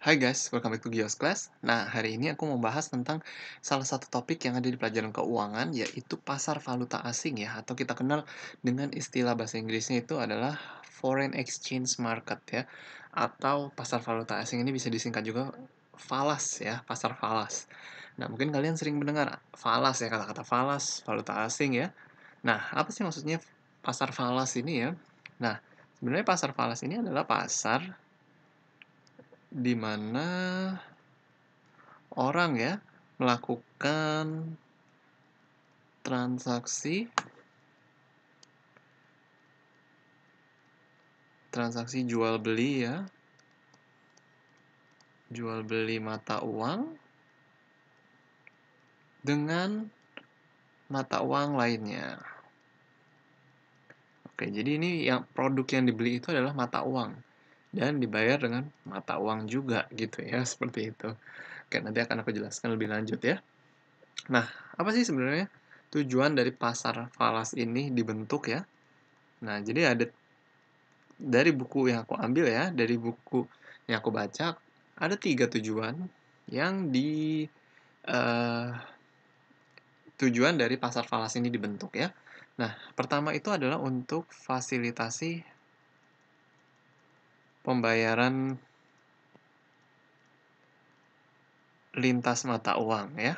Hai guys, welcome back to Gios Class. Nah, hari ini aku mau bahas tentang salah satu topik yang ada di pelajaran keuangan, yaitu pasar valuta asing ya, atau kita kenal dengan istilah bahasa Inggrisnya itu adalah foreign exchange market ya, atau pasar valuta asing ini bisa disingkat juga falas ya, pasar falas. Nah, mungkin kalian sering mendengar falas ya, kata-kata falas, valuta asing ya. Nah, apa sih maksudnya pasar falas ini ya? Nah, sebenarnya pasar falas ini adalah pasar di mana orang ya melakukan transaksi transaksi jual beli ya, jual beli mata uang dengan mata uang lainnya. Oke, jadi ini yang produk yang dibeli itu adalah mata uang dan dibayar dengan mata uang juga gitu ya, seperti itu. Oke, nanti akan aku jelaskan lebih lanjut ya. Nah, apa sih sebenarnya tujuan dari pasar falas ini dibentuk ya? Nah, jadi ada dari buku yang aku ambil ya, dari buku yang aku baca, ada 3 tujuan yang eee, tujuan dari pasar falas ini dibentuk ya. Nah, pertama itu adalah untuk fasilitasi pembayaran lintas mata uang ya.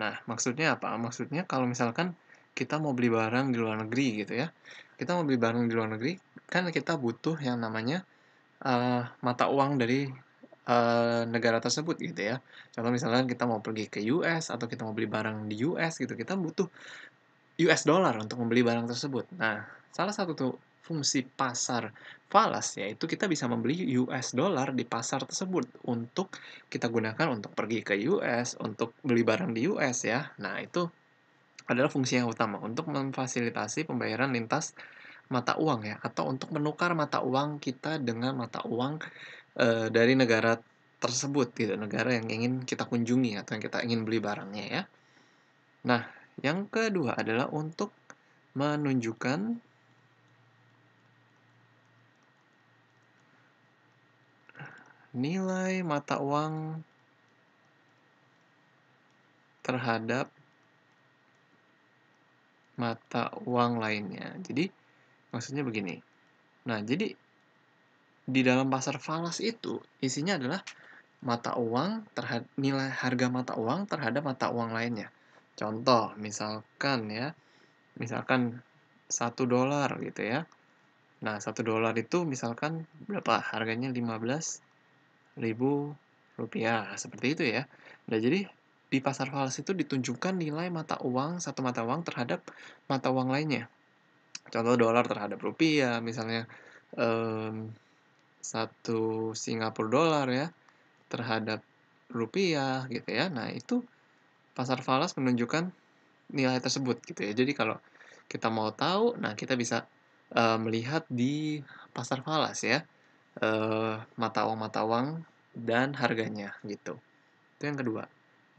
Nah, maksudnya apa? Maksudnya kalau misalkan kita mau beli barang di luar negeri gitu ya, kita mau beli barang di luar negeri, kan kita butuh yang namanya mata uang dari, negara tersebut gitu ya. Contoh misalkan kita mau pergi ke US atau kita mau beli barang di US gitu, kita butuh US dollar untuk membeli barang tersebut. Nah, salah satu tuh fungsi pasar falas yaitu kita bisa membeli US dollar di pasar tersebut untuk kita gunakan untuk pergi ke US, untuk beli barang di US ya. Nah, itu adalah fungsi yang utama untuk memfasilitasi pembayaran lintas mata uang ya, atau untuk menukar mata uang kita dengan mata uang, dari negara tersebut gitu, negara yang ingin kita kunjungi atau yang kita ingin beli barangnya ya. Nah, yang kedua adalah untuk menunjukkan nilai mata uang terhadap mata uang lainnya. Jadi, maksudnya begini, nah jadi di dalam pasar falas itu isinya adalah mata uang nilai harga mata uang terhadap mata uang lainnya. Contoh, misalkan ya, misalkan $1 gitu ya. Nah, $1 itu misalkan berapa? Harganya Rp15.000, seperti itu ya. Nah, jadi di pasar falas itu ditunjukkan nilai mata uang, satu mata uang terhadap mata uang lainnya. Contoh dolar terhadap rupiah, misalnya, mmm, 1 Singapura dolar ya, terhadap rupiah gitu ya. Nah, itu pasar falas menunjukkan nilai tersebut gitu ya. Jadi kalau kita mau tahu, nah kita bisa, melihat di pasar falas ya, mata uang dan harganya gitu. Itu yang kedua.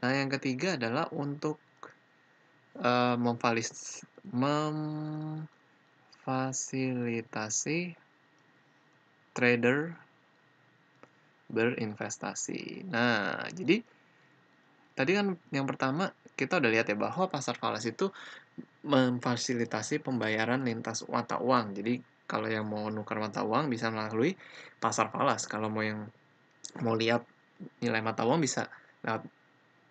Nah, yang ketiga adalah untuk, memfasilitasi trader berinvestasi. Nah, jadi tadi kan yang pertama kita udah lihat ya bahwa pasar falas itu memfasilitasi pembayaran lintas mata uang. Jadi kalau yang mau nukar mata uang bisa melalui pasar falas, kalau mau lihat nilai mata uang bisa lewat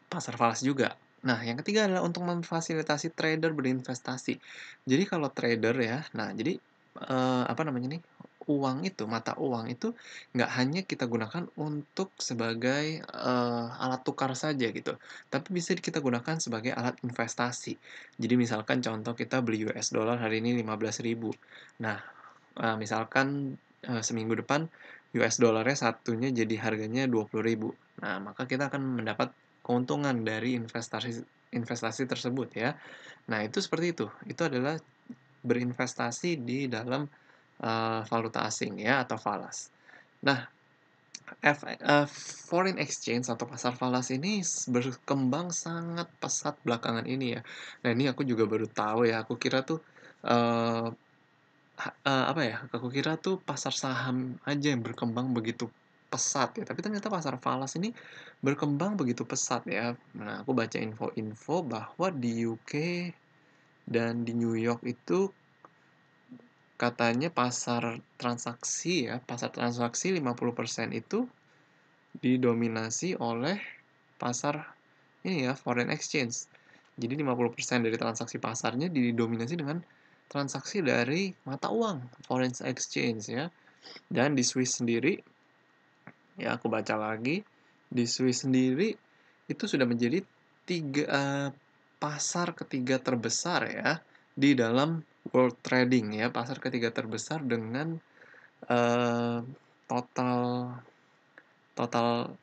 pasar falas juga. Nah, yang ketiga adalah untuk memfasilitasi trader berinvestasi. Jadi kalau trader ya, nah jadi, apa namanya nih, mata uang itu nggak hanya kita gunakan untuk sebagai, alat tukar saja gitu, tapi bisa kita gunakan sebagai alat investasi. Jadi misalkan contoh kita beli US dollar hari ini 15.000. Nah, misalkan, seminggu depan US dollarnya satunya jadi harganya 20.000. Nah, maka kita akan mendapat keuntungan dari investasi investasi tersebut ya. Nah, itu seperti itu. Itu adalah berinvestasi di dalam, valuta asing ya atau falas. Nah, foreign exchange atau pasar falas ini berkembang sangat pesat belakangan ini ya. Nah, ini aku juga baru tahu ya, aku kira tuh, apa ya, aku kira tuh pasar saham aja yang berkembang begitu pesat ya, tapi ternyata pasar falas ini berkembang begitu pesat ya. Nah, aku baca info-info bahwa di UK dan di New York itu katanya pasar transaksi 50% itu didominasi oleh pasar ini ya, foreign exchange. Jadi 50% dari transaksi pasarnya didominasi dengan transaksi dari mata uang, foreign exchange ya. Dan di Swiss sendiri, ya aku baca lagi, di Swiss sendiri itu sudah menjadi pasar ketiga terbesar ya di dalam world trading ya, pasar ketiga terbesar dengan eh, total total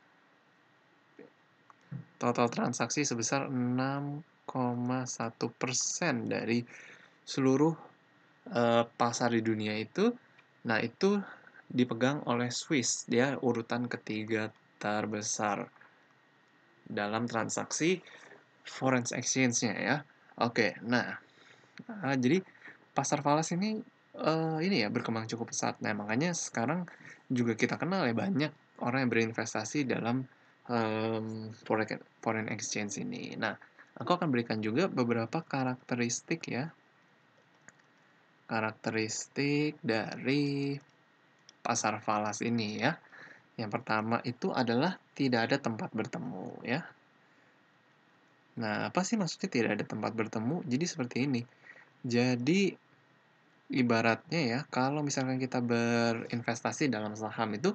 total transaksi sebesar 6,1% dari seluruh pasar di dunia itu. Nah, itu dipegang oleh Swiss. Dia urutan ketiga terbesar dalam transaksi foreign exchange-nya ya. Oke, nah, jadi pasar falas ini ya berkembang cukup pesat. Nah, makanya sekarang juga kita kenal ya banyak orang yang berinvestasi dalam foreign exchange ini. Nah, aku akan berikan juga beberapa karakteristik dari pasar falas ini ya. Yang pertama itu adalah tidak ada tempat bertemu ya. Nah, apa sih maksudnya tidak ada tempat bertemu? Jadi seperti ini. Jadi ibaratnya ya, kalau misalkan kita berinvestasi dalam saham itu,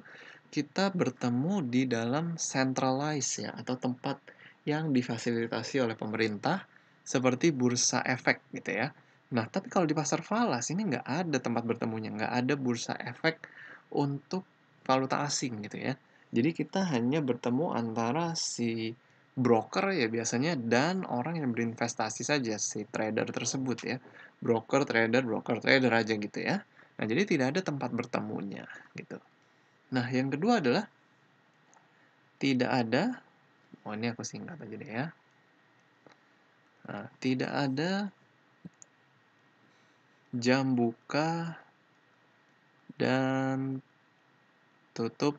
kita bertemu di dalam centralized ya, atau tempat yang difasilitasi oleh pemerintah, seperti bursa efek gitu ya. Nah, tapi kalau di pasar falas ini nggak ada tempat bertemunya, nggak ada bursa efek untuk valuta asing gitu ya. Jadi kita hanya bertemu antara si broker ya biasanya dan orang yang berinvestasi saja, si trader tersebut ya. Broker, trader aja gitu ya. Nah, jadi tidak ada tempat bertemunya gitu. Nah, yang kedua adalah tidak ada, oh ini aku singkat aja deh ya. Nah, tidak ada jam buka dan tutup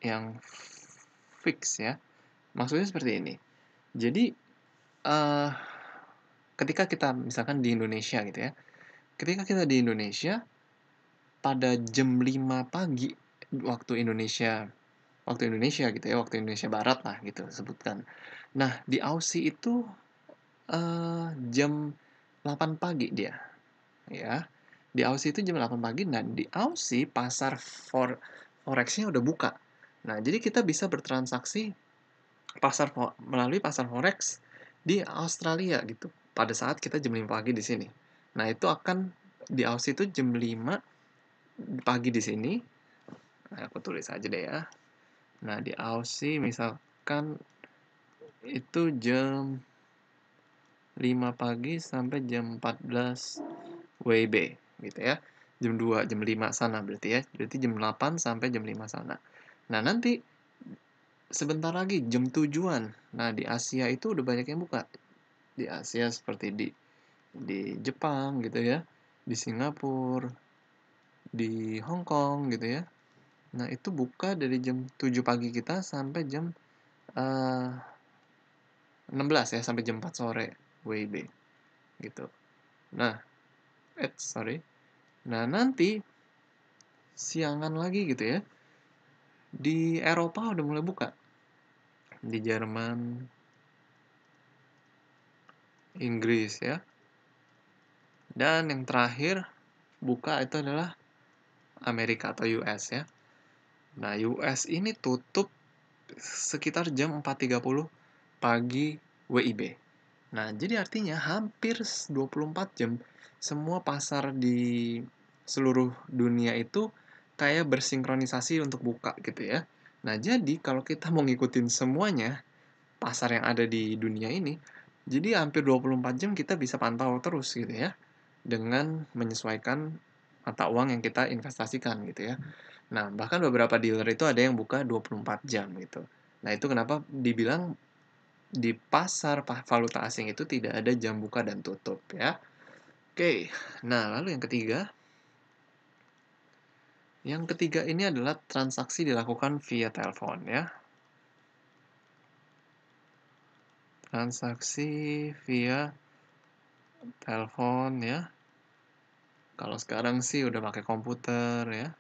yang fix ya. Maksudnya seperti ini. Jadi, eh ketika kita misalkan di Indonesia gitu ya. Ketika kita di Indonesia, pada jam 5 pagi waktu Indonesia gitu ya, waktu Indonesia Barat lah gitu sebutkan. Nah, di Aussie itu jam 8 pagi dia, ya. Di Aussie itu jam 8 pagi, nah di Aussie pasar forex-nya udah buka. Nah, jadi kita bisa bertransaksi melalui pasar forex di Australia gitu, pada saat kita jam 5 pagi di sini. Nah, itu akan di Aussie itu jam 5 pagi di sini. Nah, aku tulis aja deh ya. Nah, di Aussie misalkan itu jam 5 pagi sampai jam 14 WIB gitu ya. Jam 2, jam 5 sana berarti ya. Berarti jam 8 sampai jam 5 sana. Nah, nanti sebentar lagi jam 7-an. Nah, di Asia itu udah banyak yang buka. Di Asia seperti di Jepang gitu ya, di Singapura, di Hong Kong gitu ya. Nah, itu buka dari jam 7 pagi kita sampai jam 16 ya, sampai jam 4 sore WIB gitu. Nah, sorry. Nah, nanti siangan lagi gitu ya. Di Eropa udah mulai buka. Di Jerman, Inggris ya. Dan yang terakhir buka itu adalah Amerika atau US ya. Nah, US ini tutup sekitar jam 4.30 pagi WIB. Nah, jadi artinya hampir 24 jam semua pasar di seluruh dunia itu kayak bersinkronisasi untuk buka gitu ya. Nah, jadi kalau kita mau ngikutin semuanya, pasar yang ada di dunia ini, jadi hampir 24 jam kita bisa pantau terus gitu ya, dengan menyesuaikan mata uang yang kita investasikan gitu ya. Nah, bahkan beberapa dealer itu ada yang buka 24 jam gitu. Nah, itu kenapa dibilang di pasar valuta asing itu tidak ada jam buka dan tutup ya. Oke, nah lalu yang ketiga Yang ketiga ini adalah transaksi dilakukan via telepon ya. Transaksi via telepon ya. Kalau sekarang sih udah pakai komputer ya,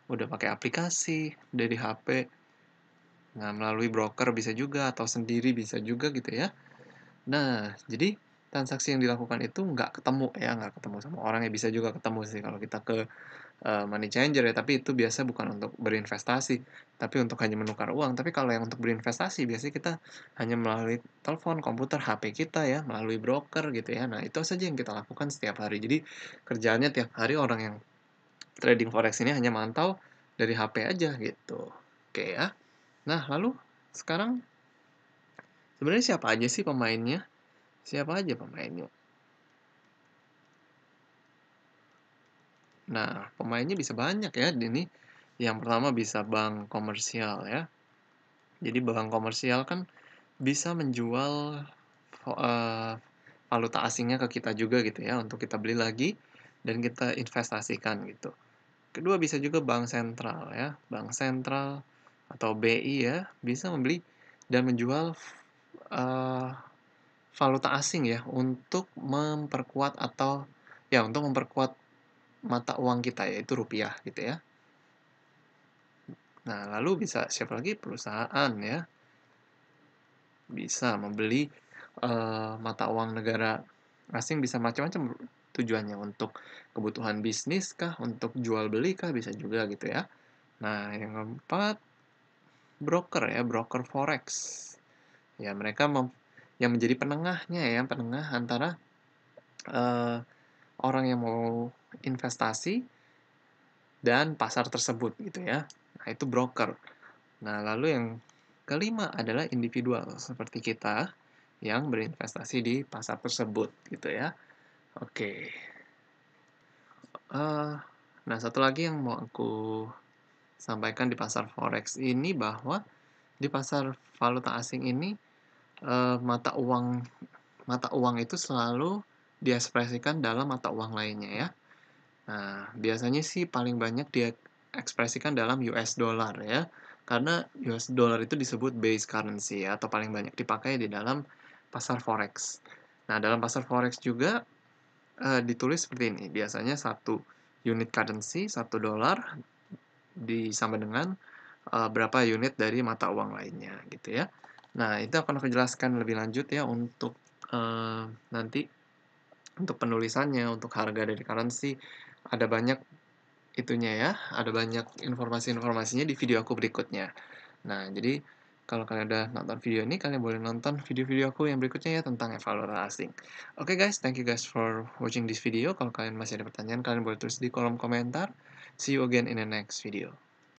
udah pakai aplikasi dari HP. Nah, melalui broker bisa juga atau sendiri bisa juga gitu ya. Nah, jadi transaksi yang dilakukan itu nggak ketemu ya, nggak ketemu sama orang ya, bisa juga ketemu sih kalau kita ke money changer ya, tapi itu biasa bukan untuk berinvestasi, tapi untuk hanya menukar uang. Tapi kalau yang untuk berinvestasi biasanya kita hanya melalui telepon, komputer, HP kita ya, melalui broker gitu ya. Nah, itu saja yang kita lakukan setiap hari. Jadi kerjaannya tiap hari orang yang trading forex ini hanya mantau dari HP aja gitu. Oke ya. Nah, lalu sekarang sebenarnya siapa aja sih pemainnya? Siapa aja pemainnya? Nah, pemainnya bisa banyak ya ini. Yang pertama bisa bank komersial ya. Jadi bank komersial kan bisa menjual valuta asingnya ke kita juga gitu ya, untuk kita beli lagi dan kita investasikan gitu. Kedua bisa juga bank sentral ya, bank sentral atau BI ya, bisa membeli dan menjual uh, valuta asing ya untuk memperkuat atau ya untuk memperkuat mata uang kita yaitu rupiah gitu ya. Nah, lalu bisa siapa lagi? Perusahaan ya, bisa membeli mata uang negara asing bisa macam-macam tujuannya, untuk kebutuhan bisnis kah, untuk jual beli kah, bisa juga gitu ya. Nah, yang keempat, broker ya, broker forex. Ya, mereka yang menjadi penengahnya ya, penengah antara uh, orang yang mau investasi dan pasar tersebut gitu ya. Nah, itu broker. Nah, lalu yang kelima adalah individual seperti kita yang berinvestasi di pasar tersebut gitu ya. Oke. Uh, nah, satu lagi yang mau aku sampaikan di pasar forex ini bahwa di pasar valuta asing ini mata uang itu selalu diekspresikan dalam mata uang lainnya ya. Nah, biasanya sih paling banyak dia ekspresikan dalam US dollar ya. Karena US dollar itu disebut base currency ya, atau paling banyak dipakai di dalam pasar forex. Nah, dalam pasar forex juga ditulis seperti ini. Biasanya satu unit currency, $1 disama dengan berapa unit dari mata uang lainnya gitu ya. Nah, itu akan aku jelaskan lebih lanjut ya untuk nanti untuk penulisannya, untuk harga dari currency, ada banyak itunya ya, ada banyak informasi-informasinya di video aku berikutnya. Nah, jadi kalau kalian udah nonton video ini, kalian boleh nonton video-video aku yang berikutnya ya tentang evaluasi asing. Oke guys, thank you guys for watching this video. Kalau kalian masih ada pertanyaan, kalian boleh tulis di kolom komentar. See you again in the next video.